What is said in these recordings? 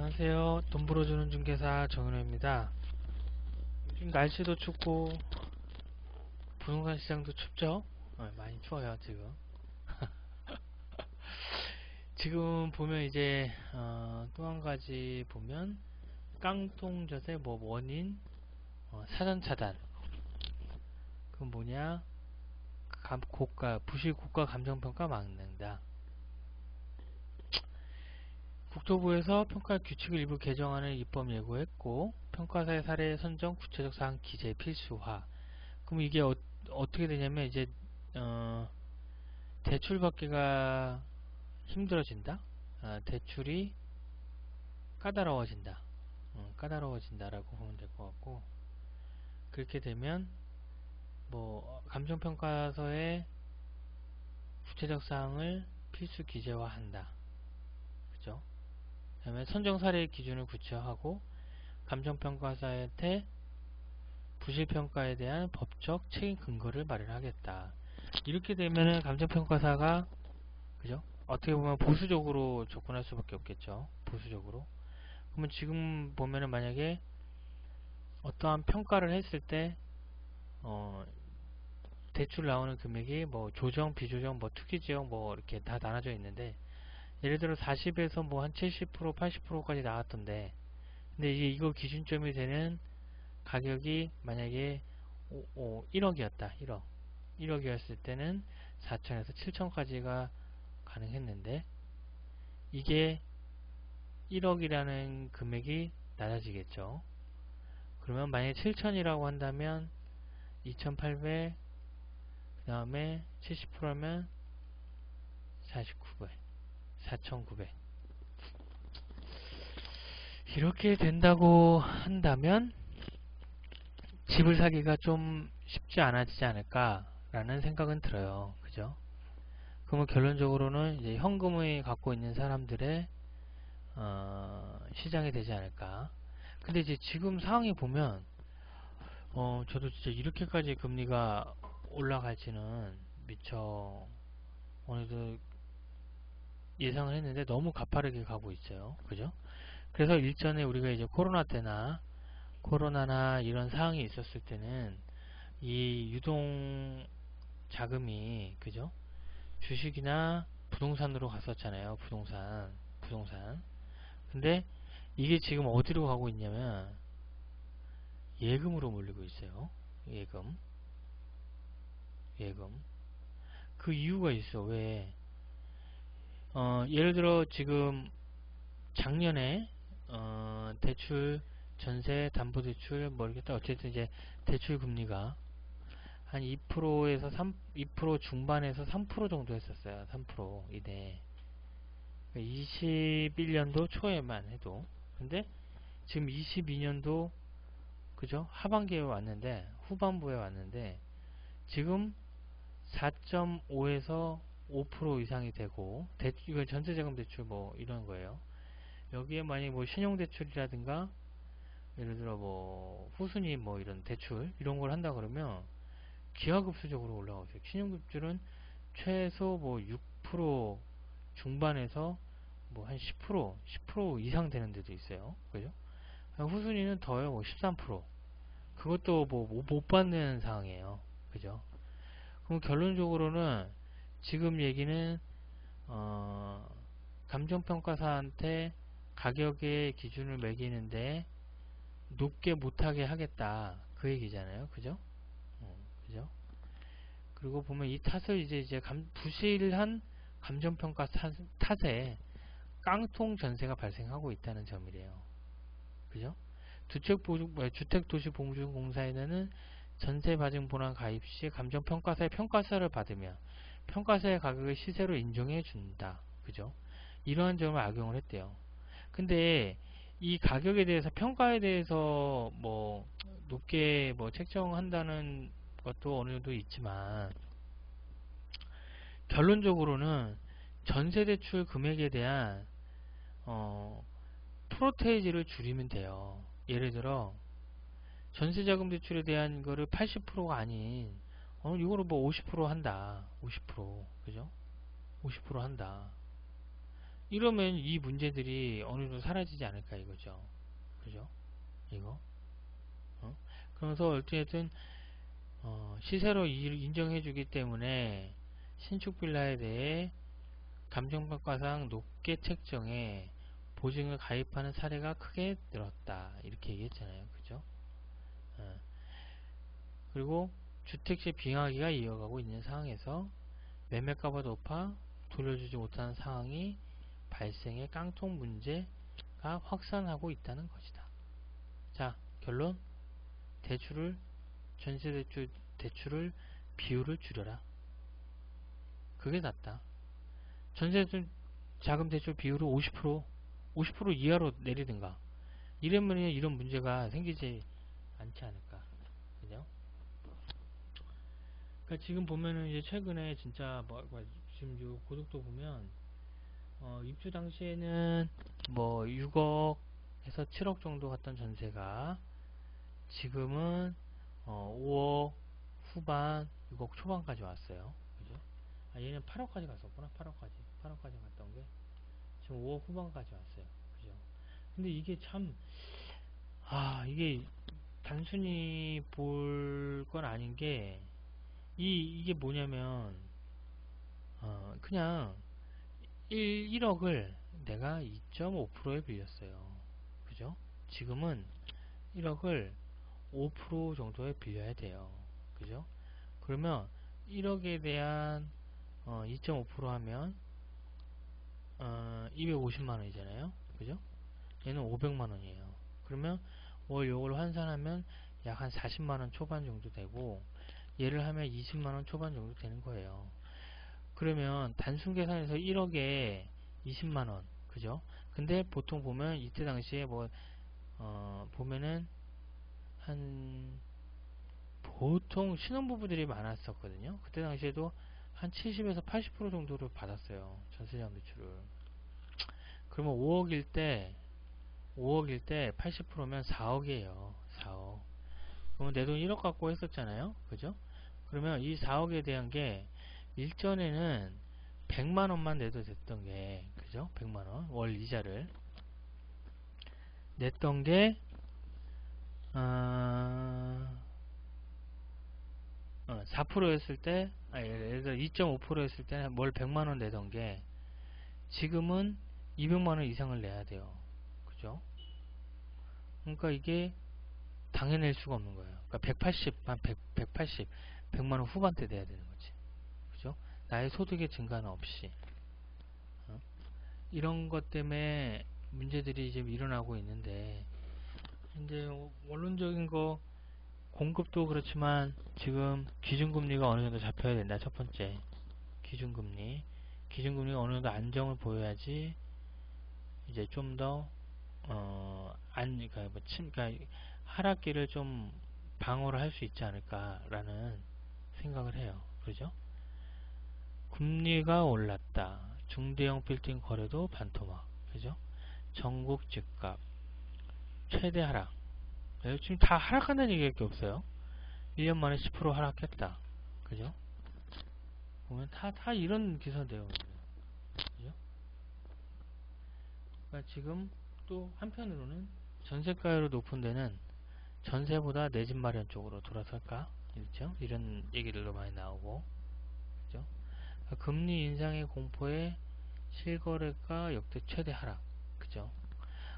안녕하세요. 돈 벌어주는 중개사 정은호입니다. 요즘 날씨도 춥고 부동산 시장도 춥죠? 많이 추워요 지금. 지금 보면 이제 또 한 가지 보면 깡통젖의 뭐 원인 사전 차단. 그건 뭐냐? 부실 고가 감정평가 막는다. 국토부에서 평가 규칙을 일부 개정하는 입법 예고했고, 평가사의 사례 선정 구체적 사항 기재 필수화. 그럼 이게 어떻게 되냐면 이제 대출 받기가 힘들어진다. 대출이 까다로워진다. 까다로워진다라고 보면 될 것 같고, 그렇게 되면 뭐 감정평가서의 구체적 사항을 필수 기재화한다. 그죠? 그다음에 선정 사례 기준을 구체화하고 감정평가사한테 부실평가에 대한 법적 책임 근거를 마련하겠다. 이렇게 되면은 감정평가사가 그죠? 어떻게 보면 보수적으로 접근할 수밖에 없겠죠. 보수적으로. 그러면 지금 보면은 만약에 어떠한 평가를 했을 때 대출 나오는 금액이 뭐 조정, 비조정, 뭐 투기지역 뭐 이렇게 다 나눠져 있는데 예를 들어 40에서 뭐 한 70%, 80%까지 나왔던데 근데 이제 이거 기준점이 되는 가격이 만약에 1억이었다. 1억이었을 때는 4천에서 7천까지가 가능했는데 이게 1억이라는 금액이 낮아지겠죠. 그러면 만약에 7천이라고 한다면 2800 그 다음에 70%면 4900 4900 이렇게 된다고 한다면 집을 사기가 좀 쉽지 않아지지 않을까 라는 생각은 들어요. 그죠? 그러면 결론적으로는 이제 현금을 갖고 있는 사람들의 시장이 되지 않을까. 근데 이제 지금 상황이 보면 저도 진짜 이렇게까지 금리가 올라갈지는 미처 어느덧 예상을 했는데 너무 가파르게 가고 있어요. 그죠? 그래서 일전에 우리가 이제 코로나나 이런 상황이 있었을 때는 이 유동 자금이 그죠? 주식이나 부동산으로 갔었잖아요. 부동산. 근데 이게 지금 어디로 가고 있냐면 예금으로 몰리고 있어요. 예금. 그 이유가 있어. 왜? 예를 들어 지금 작년에 대출, 전세, 담보대출 뭐 이렇게 어쨌든 이제 대출 금리가 한 2%에서 2% 중반에서 3% 정도 했었어요. 3% 이내. 21년도 초에만 해도. 근데 지금 22년도 그죠? 하반기에 왔는데 후반부에 왔는데 지금 4.5에서 5% 이상이 되고 이건 전세자금 대출 뭐 이런 거예요. 여기에 만약에 뭐 신용대출이라든가 예를 들어 뭐 후순위 뭐 이런 대출 이런 걸 한다 그러면 기하급수적으로 올라가고 있어요. 신용대출은 최소 뭐 6% 중반에서 뭐 한 10% 이상 되는 데도 있어요. 그죠? 후순위는 더요. 뭐 13%. 그것도 뭐 못 받는 상황이에요. 그죠? 그럼 결론적으로는 지금 얘기는 감정평가사한테 가격의 기준을 매기는데 높게 못하게 하겠다 그 얘기잖아요. 그죠? 그죠? 그리고 보면 이 탓을 이제 부실한 감정평가 탓에 깡통 전세가 발생하고 있다는 점이래요. 그죠? 주택도시보증공사에는 전세바증본안 가입 시 감정평가사의 평가서를 받으며 평가서의 가격을 시세로 인정해 준다. 그죠? 이러한 점을 악용을 했대요. 근데 이 가격에 대해서 평가에 대해서 뭐 높게 뭐 책정한다는 것도 어느 정도 있지만 결론적으로는 전세대출 금액에 대한 프로테이지를 줄이면 돼요. 예를 들어 전세자금 대출에 대한 거를 80%가 아닌 이거를 뭐 50% 한다. 50% 그죠? 50% 한다. 이러면 이 문제들이 어느 정도 사라지지 않을까 이거죠. 그죠? 이거. 그러면서 어쨌든 시세로 인정해주기 때문에 신축 빌라에 대해 감정평가상 높게 책정해 보증을 가입하는 사례가 크게 늘었다. 이렇게 얘기했잖아요. 그죠? 그리고 주택시 빙하기가 이어가고 있는 상황에서 매매가가 높아 돌려주지 못하는 상황이 발생해 깡통 문제가 확산하고 있다는 것이다. 자, 결론. 전세대출 대출을 비율을 줄여라. 그게 낫다. 전세대출 자금 대출 비율을 50% 이하로 내리든가. 이러면 이런 문제가 생기지 않지 않을까. 그죠? 그러니까 지금 보면은 이제 최근에 진짜 지금 요 고속도 보면 입주 당시에는 뭐 6억에서 7억 정도 갔던 전세가 지금은 5억 후반, 6억 초반까지 왔어요. 그죠? 아, 얘는 8억까지 갔었구나. 8억까지 갔던 게 지금 5억 후반까지 왔어요. 그죠? 근데 이게 참, 이게 단순히 볼 건 아닌 게, 이게 뭐냐면, 그냥 1억을 내가 2.5%에 빌렸어요. 그죠? 지금은 1억을 5% 정도에 빌려야 돼요. 그죠? 그러면 1억에 대한 2.5% 하면 250만원이잖아요. 그죠? 얘는 500만원이에요. 그러면 월 요걸 환산하면 약 한 40만원 초반 정도 되고 얘를 하면 20만원 초반 정도 되는 거예요. 그러면 단순 계산해서 1억에 20만원 그죠? 근데 보통 보면 이때 당시에 보면은 한 보통 신혼부부들이 많았었거든요. 그때 당시에도 한 70에서 80% 정도를 받았어요. 전세자금 대출을. 그러면 5억일 때 80%면 4억이에요. 4억. 그러면 내 돈 1억 갖고 했었잖아요. 그죠? 그러면 이 4억에 대한 게 일전에는 100만원만 내도 됐던 게, 그죠? 100만원. 월 이자를 냈던 게, 4%였을 때, 예를 들어 2.5%였을 때는 월 100만원 내던 게, 지금은 200만원 이상을 내야 돼요. 그죠? 그러니까 이게 당해낼 수가 없는 거예요. 그러니까 100만원 후반대 돼야 되는 거지. 그죠? 나의 소득의 증가는 없이. 이런 것 때문에 문제들이 이제 일어나고 있는데, 이제 원론적인 거, 공급도 그렇지만 지금 기준금리가 어느 정도 잡혀야 된다. 첫 번째. 기준금리가 어느 정도 안정을 보여야지 이제 좀 더, 그러니까 하락기를 좀 방어를 할 수 있지 않을까라는 생각을 해요. 그죠? 금리가 올랐다. 중대형 빌딩 거래도 반토막. 그죠? 전국 집값 최대 하락. 지금 다 하락한다는 얘기밖에 없어요. 1년 만에 10% 하락했다. 그죠? 보면 다 이런 기사인데요. 그죠? 그러니까 지금 또 한편으로는 전세가율이 높은 데는 전세보다 내 집 마련 쪽으로 돌아설까? 그렇죠? 이런 얘기들도 많이 나오고. 그죠? 그러니까 금리 인상의 공포에 실거래가 역대 최대 하락. 그죠?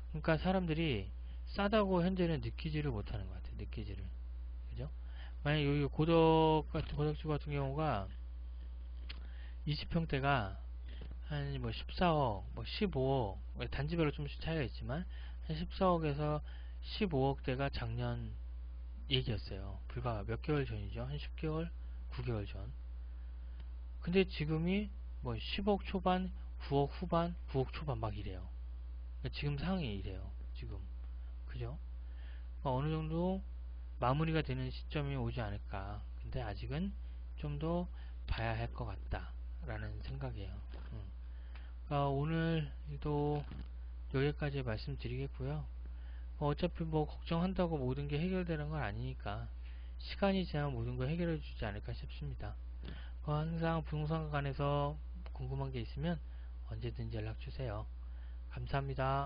그러니까 사람들이 싸다고 현재는 느끼지를 못하는 것 같아요. 느끼지를. 그죠? 만약 여기 고덕지 같은 경우가 20평대가 한 14억, 15억, 단지별로 좀씩 차이가 있지만 한 14억에서 15억대가 작년 얘기였어요. 불과 몇 개월 전이죠. 한 10개월, 9개월 전. 근데 지금이 10억 초반, 9억 후반, 9억 초반 막 이래요. 지금 상황이 이래요. 지금. 그죠? 어느 정도 마무리가 되는 시점이 오지 않을까. 근데 아직은 좀 더 봐야 할 것 같다. 라는 생각이에요. 오늘도 여기까지 말씀드리겠고요. 어차피 걱정한다고 모든 게 해결되는 건 아니니까 시간이 지나면 모든 걸 해결해 주지 않을까 싶습니다. 항상 부동산과 관해서 궁금한 게 있으면 언제든지 연락 주세요. 감사합니다.